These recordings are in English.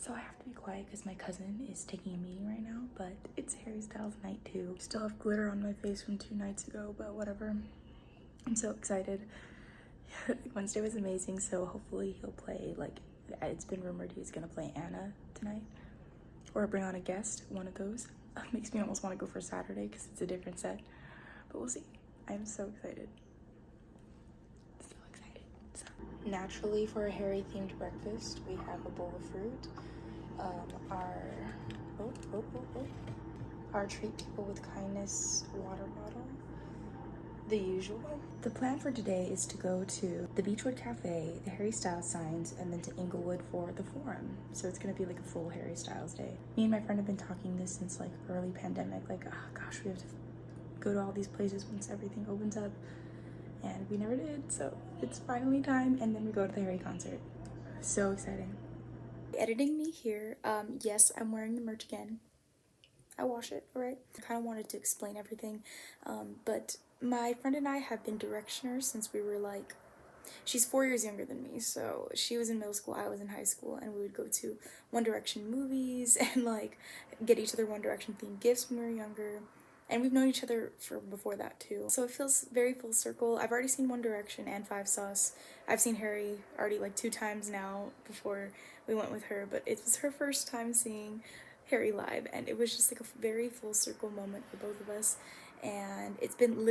So I have to be quiet because my cousin is taking a meeting right now, but it's Harry Styles night 2. Still have glitter on my face from 2 nights ago, but whatever. I'm so excited. Wednesday was amazing, so hopefully he'll play, like, it's been rumored he's gonna play Anna tonight. Or bring on a guest, one of those. Makes me almost want to go for Saturday because it's a different set. But we'll see. I'm so excited. So excited. So. Naturally, for a Harry themed breakfast, we have a bowl of fruit. Our treat people with kindness water bottle. The usual. The plan for today is to go to the Beachwood Cafe, the Harry Styles signs, and then to Inglewood for the forum. So it's gonna be like a full Harry Styles day. Me and my friend have been talking this since like early pandemic, like, oh gosh, we have to go to all these places once everything opens up. And we never did, so it's finally time, and then we go to the Harry concert. So exciting. Editing me here, yes, I'm wearing the merch again. I wash it, alright? I kind of wanted to explain everything, but my friend and I have been directioners since we were like, she's 4 years younger than me, so she was in middle school, I was in high school, and we would go to One Direction movies and like get each other One Direction themed gifts when we were younger. And we've known each other for before that too. So it feels very full circle. I've already seen One Direction and Five Sauce. I've seen Harry already like 2 times now before we went with her, but it was her first time seeing Harry live, and it was just like a very full circle moment for both of us. And it's been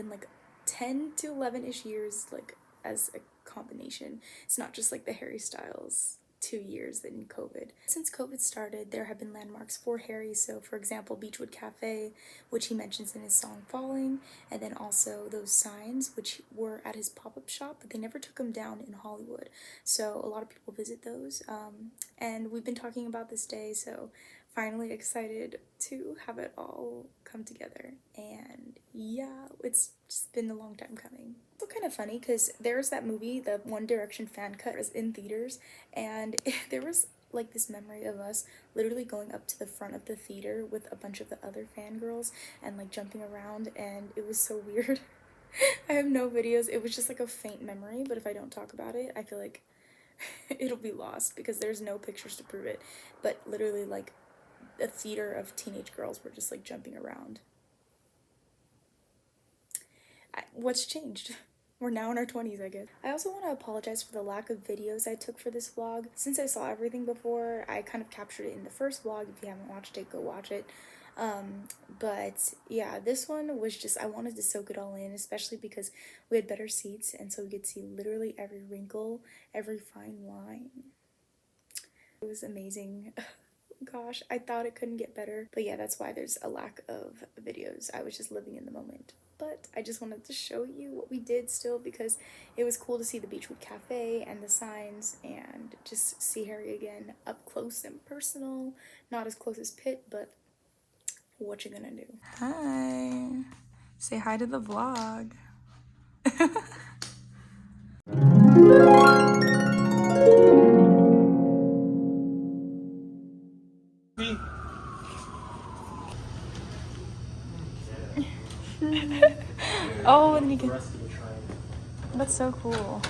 like 10 to 11-ish years like as a combination. It's not just like the Harry Styles 2 years in COVID. Since COVID started, there have been landmarks for Harry. So for example, Beachwood Cafe, which he mentions in his song Falling, and then also those signs which were at his pop-up shop, but they never took them down in Hollywood. So a lot of people visit those. And we've been talking about this day, so finally excited to have it all come together. And yeah, it's just been a long time coming. It's kind of funny because there's that movie, the One Direction fan cut, was in theaters, and there was like this memory of us literally going up to the front of the theater with a bunch of the other fangirls and like jumping around, and it was so weird. I have no videos. It was just like a faint memory, but if I don't talk about it, I feel like it'll be lost because there's no pictures to prove it. But literally like a theater of teenage girls were just like jumping around. What's changed? We're now in our 20s, I guess. I also want to apologize for the lack of videos I took for this vlog. Since I saw everything before, I kind of captured it in the first vlog. If you haven't watched it, go watch it. But yeah, this one was just, I wanted to soak it all in, especially because we had better seats, and so we could see literally every wrinkle, every fine line. It was amazing. Gosh, I thought it couldn't get better. But yeah, that's why there's a lack of videos. I was just living in the moment. But I just wanted to show you what we did still, because it was cool to see the Beachwood Cafe and the signs and just see Harry again up close and personal. Not as close as Pitt, but what you gonna do? Hi. Say hi to the vlog. Oh, and then you can. That's so cool.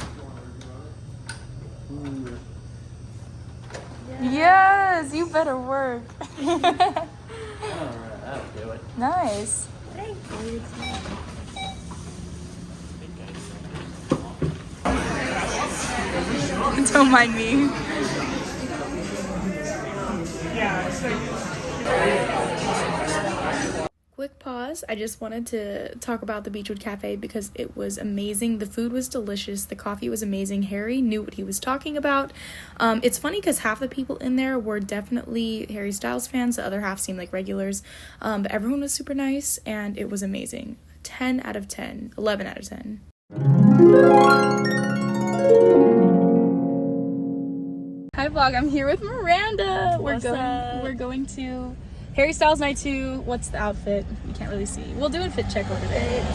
Yes, you better work. Alright, that'll do it. Nice. Thank you. Don't mind me. Quick pause. I just wanted to talk about the Beachwood Cafe because it was amazing. The food was delicious. The coffee was amazing. Harry knew what he was talking about. It's funny because half the people in there were definitely Harry Styles fans. The other half seemed like regulars. But everyone was super nice and it was amazing. 10 out of 10. 11 out of 10. Hi vlog, I'm here with Miranda. We're going to Harry Styles night 2. What's the outfit? You can't really see. We'll do a fit check over there.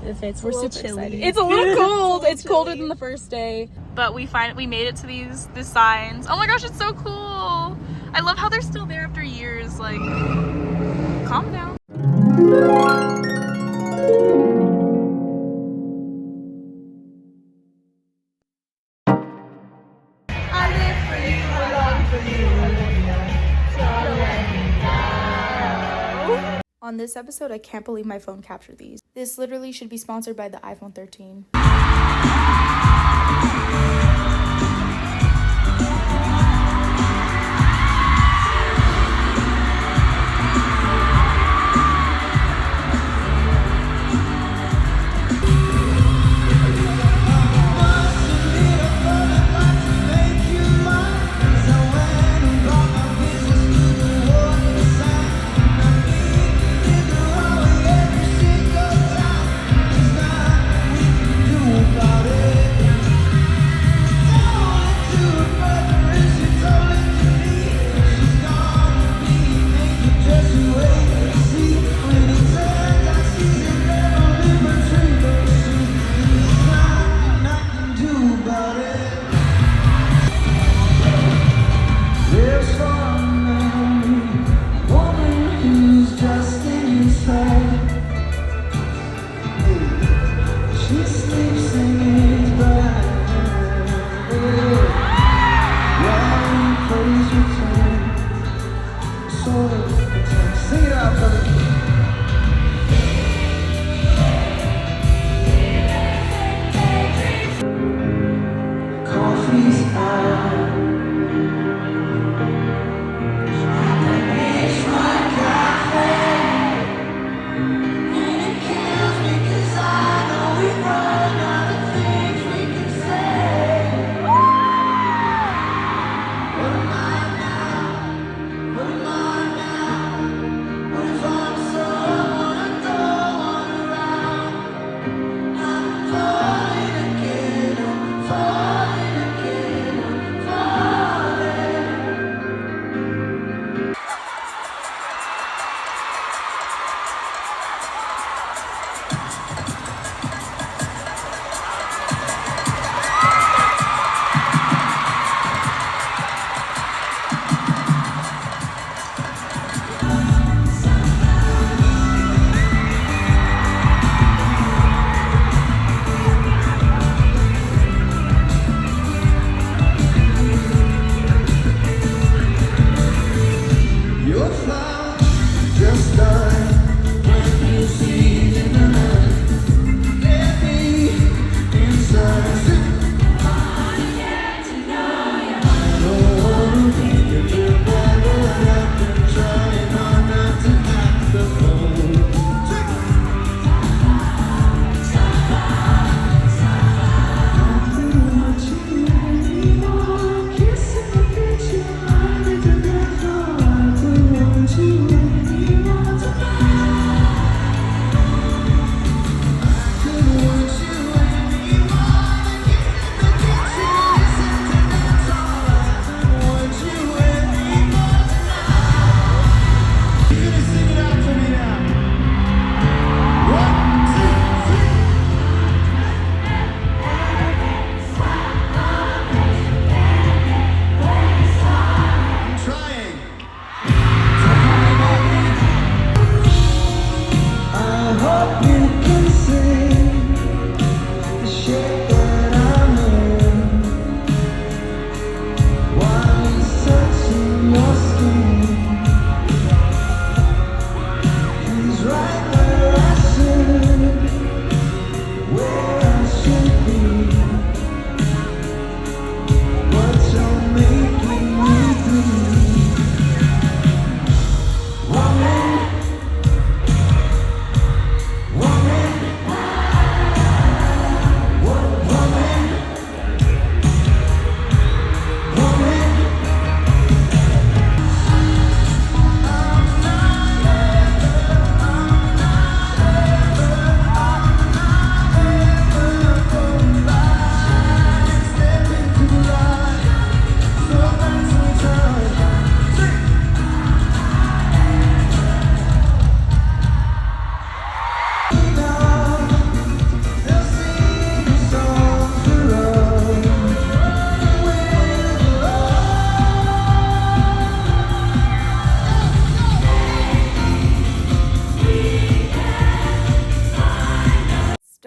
It fits. We're super excited. It's a little cold. It's colder than the first day. But we made it to these signs. Oh my gosh, it's so cool. I love how they're still there after years. Like, calm down. I live for you, I long for you. On this episode, I can't believe my phone captured these. This literally should be sponsored by the iPhone 13.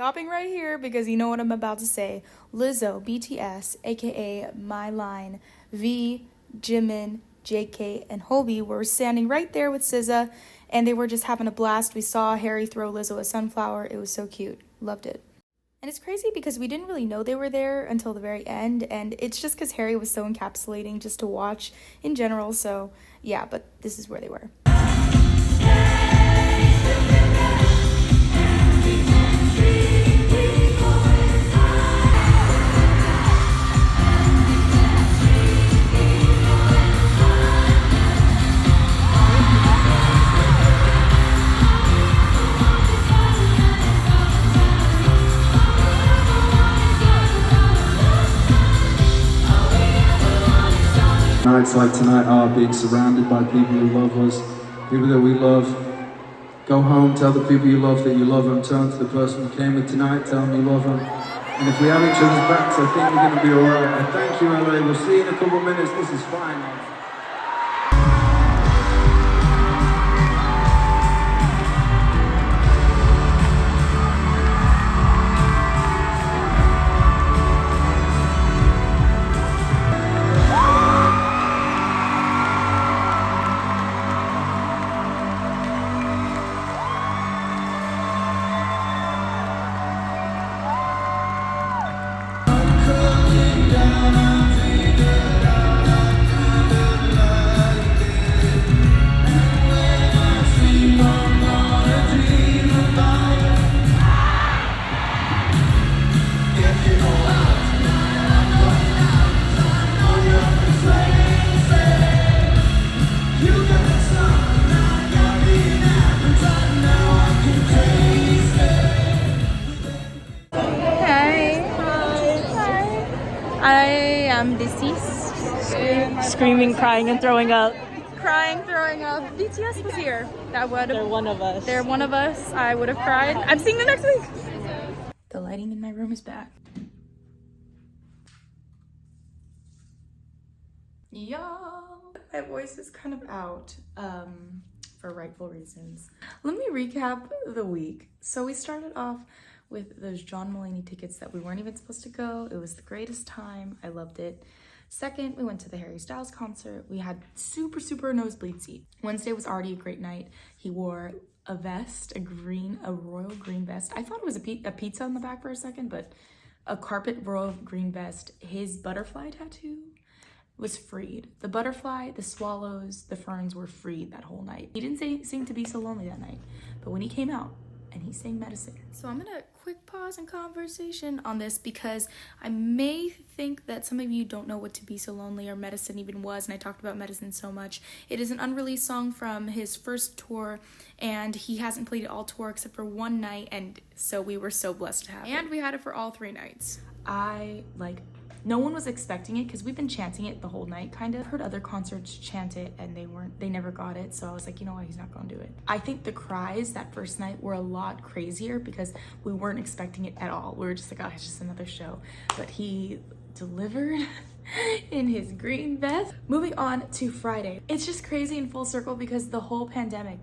Stopping right here because you know what I'm about to say. Lizzo, BTS, aka My Line, V, Jimin, JK, and Hobie were standing right there with SZA, and they were just having a blast. We saw Harry throw Lizzo a sunflower. It was so cute. Loved it. And it's crazy because we didn't really know they were there until the very end, and it's just because Harry was so encapsulating just to watch in general. So yeah, but this is where they were. Nights like tonight are being surrounded by people who love us, people that we love. Go home, tell the people you love that you love them. Turn to the person who came with tonight, tell them you love them. And if we have each other's backs, I think we're going to be alright. And thank you, LA. We'll see you in a couple of minutes. This is fine. I am deceased. Screaming, crying, and throwing up. Crying, throwing up. BTS was here. They're one of us. They're one of us. I would have cried. I'm seeing them next week. The lighting in my room is back. Y'all, my voice is kind of out for rightful reasons. Let me recap the week. So we started off with those John Mulaney tickets that we weren't even supposed to go. It was the greatest time. I loved it. Second, we went to the Harry Styles concert. We had super nosebleed seat. Wednesday was already a great night. He wore a vest, a royal green vest. I thought it was a pizza on the back for a second, but a carpet royal green vest. His butterfly tattoo was freed. The butterfly, the swallows, the ferns were freed that whole night. He didn't sing To Be So Lonely that night, but when he came out, and he sang Medicine. So I'm gonna quick pause in conversation on this because I may think that some of you don't know what To Be So Lonely or Medicine even was, and I talked about Medicine so much. It is an unreleased song from his first tour, and he hasn't played it all tour except for one night, and so we were so blessed to have it. And we had it for all 3 nights. No one was expecting it because we've been chanting it the whole night, kind of. Heard other concerts chant it and they never got it. So I was like, you know what, he's not gonna do it. I think the cries that first night were a lot crazier because we weren't expecting it at all. We were just like, oh, it's just another show. But he delivered in his green vest. Moving on to Friday. It's just crazy in full circle because the whole pandemic,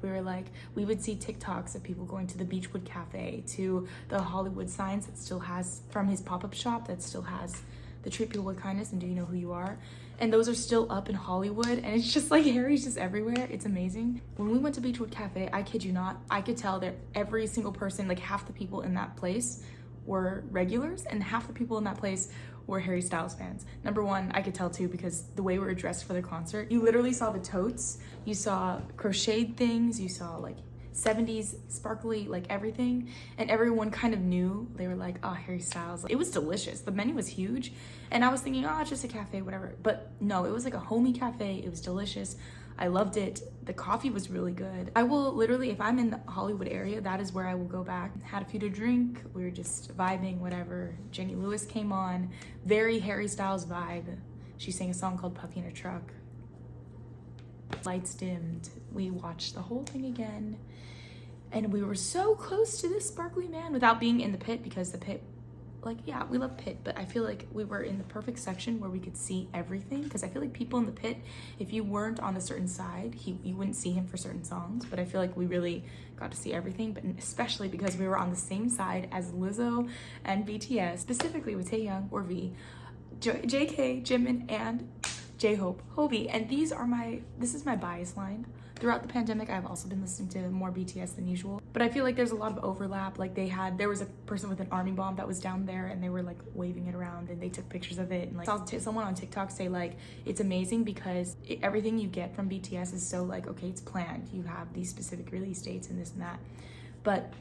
we would see TikToks of people going to the Beachwood Cafe, to the Hollywood signs that still has, from his pop-up shop that still has the Treat People with Kindness and Do You Know Who You Are? And those are still up in Hollywood, and it's just like Harry's just everywhere. It's amazing. When we went to Beachwood Cafe, I kid you not, I could tell that every single person, like half the people in that place were regulars and half the people in that place were Harry Styles fans. Number one, I could tell too because the way we were dressed for the concert, you literally saw the totes, you saw crocheted things, you saw like 70s sparkly, like everything, and everyone kind of knew. They were like, oh, Harry Styles. It was delicious. The menu was huge, and I was thinking, oh, it's just a cafe, whatever. But no, it was like a homey cafe. It was delicious. I loved it. The coffee was really good. I will literally, if I'm in the Hollywood area, that is where I will go back. Had a few to drink. We were just vibing, whatever. Jenny Lewis came on. Very Harry Styles vibe. She sang a song called Puppy in a Truck. Lights dimmed. We watched the whole thing again. And we were so close to this sparkly man without being in the pit, because the pit, like, yeah, we love pit, but I feel like we were in the perfect section where we could see everything. Because I feel like people in the pit, if you weren't on a certain side, you wouldn't see him for certain songs. But I feel like we really got to see everything, but especially because we were on the same side as Lizzo and BTS, specifically with Taehyung or V, JK, Jimin, and J-Hope, Hobie, and this is my bias line. Throughout the pandemic, I've also been listening to more BTS than usual, but I feel like there's a lot of overlap. Like there was a person with an army bomb that was down there and they were like waving it around and they took pictures of it, and like I saw someone on TikTok say like, it's amazing because everything you get from BTS is so like, okay, it's planned. You have these specific release dates and this and that. But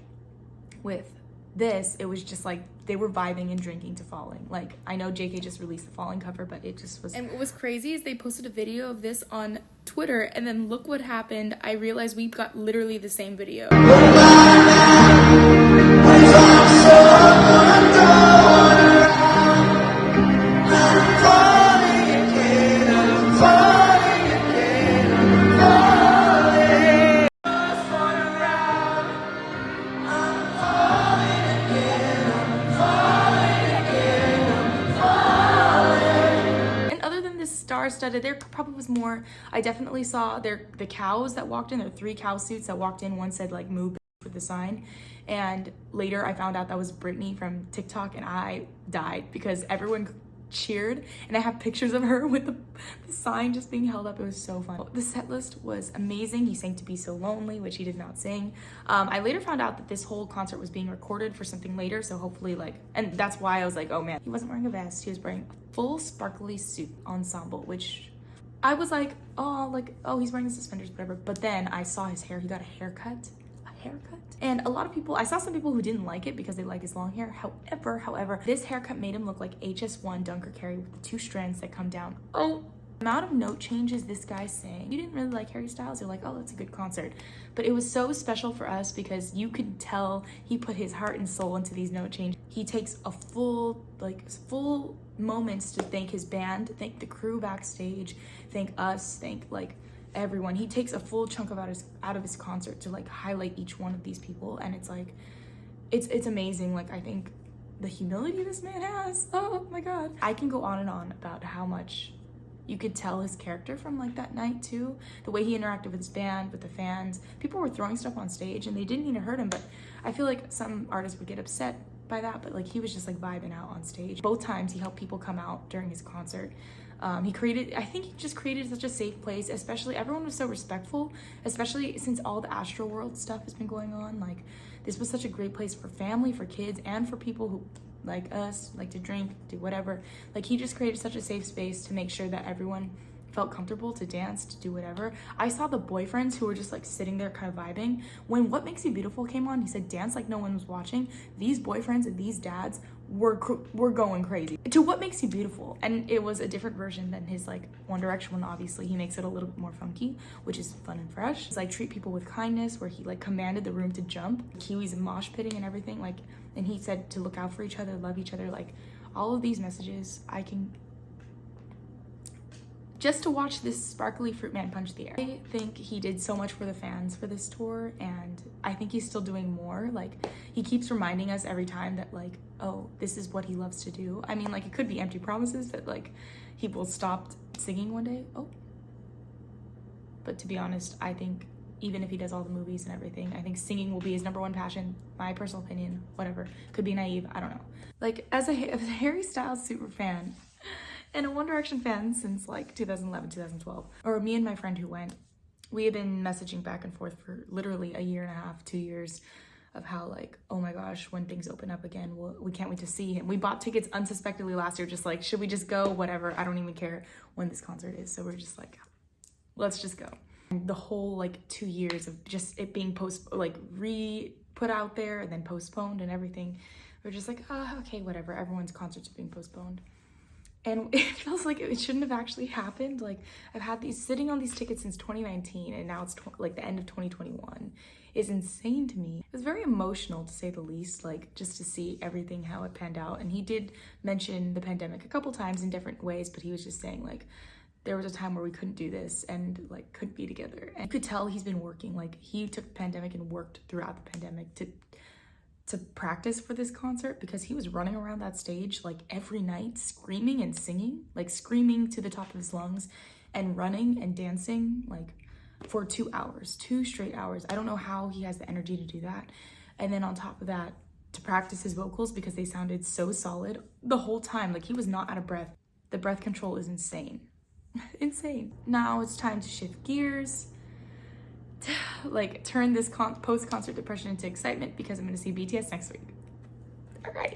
with this, it was just like they were vibing and drinking to Falling. Like, I know JK just released the Falling cover, but it just was. And what was crazy is they posted a video of this on Twitter, and then look what happened. I realized we got literally the same video. Star-studded. There probably was more. I definitely saw the cows that walked in. There were 3 cow suits that walked in. One said like "Moo" with the sign, and later I found out that was Britney from TikTok, and I died because everyone cheered, and I have pictures of her with the sign just being held up. It was so fun. The set list was amazing. He sang "To Be So Lonely," which he did not sing. I later found out that this whole concert was being recorded for something later, so hopefully like, and that's why I was like, oh man. He wasn't wearing a vest. He was wearing a full sparkly suit ensemble, which I was like, oh, he's wearing suspenders, whatever. But then I saw his hair. He got a haircut. And a lot of people, I saw some people who didn't like it because they like his long hair. However, this haircut made him look like HS1 Dunker Carey with the 2 strands that come down. Oh, the amount of note changes this guy sang. You didn't really like Harry Styles, you're like, oh, that's a good concert. But it was so special for us because you could tell he put his heart and soul into these note changes. He takes a full moments to thank his band, thank the crew backstage, thank us, thank like everyone. He takes a full chunk of out of his concert to like highlight each one of these people, and it's like it's amazing. Like, I think the humility this man has, oh my god. I can go on and on about how much you could tell his character from like that night too. The way he interacted with his band, with the fans. People were throwing stuff on stage and they didn't mean to hurt him, but I feel like some artists would get upset by that, but like he was just like vibing out on stage. Both times he helped people come out during his concert. I think he just created such a safe place, especially everyone was so respectful, especially since all the Astro World stuff has been going on. Like, this was such a great place for family, for kids, and for people who like us, like to drink, do whatever. Like, he just created such a safe space to make sure that everyone felt comfortable to dance, to do whatever. I saw the boyfriends who were just like sitting there kind of vibing. When What Makes You Beautiful came on, he said dance like no one was watching. These boyfriends and these dads were going crazy to What Makes You Beautiful, and it was a different version than his like One Direction one. Obviously he makes it a little bit more funky, which is fun and fresh. It's like Treat People with Kindness, where he like commanded the room to jump. Kiwis and mosh pitting and everything, like, and he said to look out for each other, love each other. Like, all of these messages, I can just to watch this sparkly fruit man punch the air. I think he did so much for the fans for this tour, and I think he's still doing more. Like, he keeps reminding us every time that like, oh, this is what he loves to do. I mean, like, it could be empty promises that like he will stop singing one day. Oh, but to be honest, I think even if he does all the movies and everything, I think singing will be his #1 passion. My personal opinion, whatever. Could be naive, I don't know. Like, as a Harry Styles super fan and a One Direction fan since like 2011, 2012, or me and my friend who went, we have been messaging back and forth for literally a year and a half, 2 years, of how like, oh my gosh, when things open up again, we can't wait to see him. We bought tickets unsuspectedly last year, just like, should we just go? Whatever, I don't even care when this concert is. So we're just like, let's just go. And the whole like 2 years of just it being put out there and then postponed and everything, we're just like, okay, whatever, everyone's concerts are being postponed. And it feels like it shouldn't have actually happened. Like, I've had these sitting on these tickets since 2019, and now it's like the end of 2021. Is insane to me. It was very emotional, to say the least, like, just to see everything, how it panned out. And he did mention the pandemic a couple times in different ways, but he was just saying like, there was a time where we couldn't do this and like couldn't be together. And you could tell he's been working. Like, he took the pandemic and worked throughout the pandemic to practice for this concert, because he was running around that stage like every night screaming and singing, like screaming to the top of his lungs and running and dancing like for 2 hours, 2 straight hours. I don't know how he has the energy to do that. And then on top of that, to practice his vocals, because they sounded so solid the whole time. Like, he was not out of breath. The breath control is insane. Insane. Now it's time to shift gears, like turn this post-concert depression into excitement because I'm gonna see BTS next week. All right.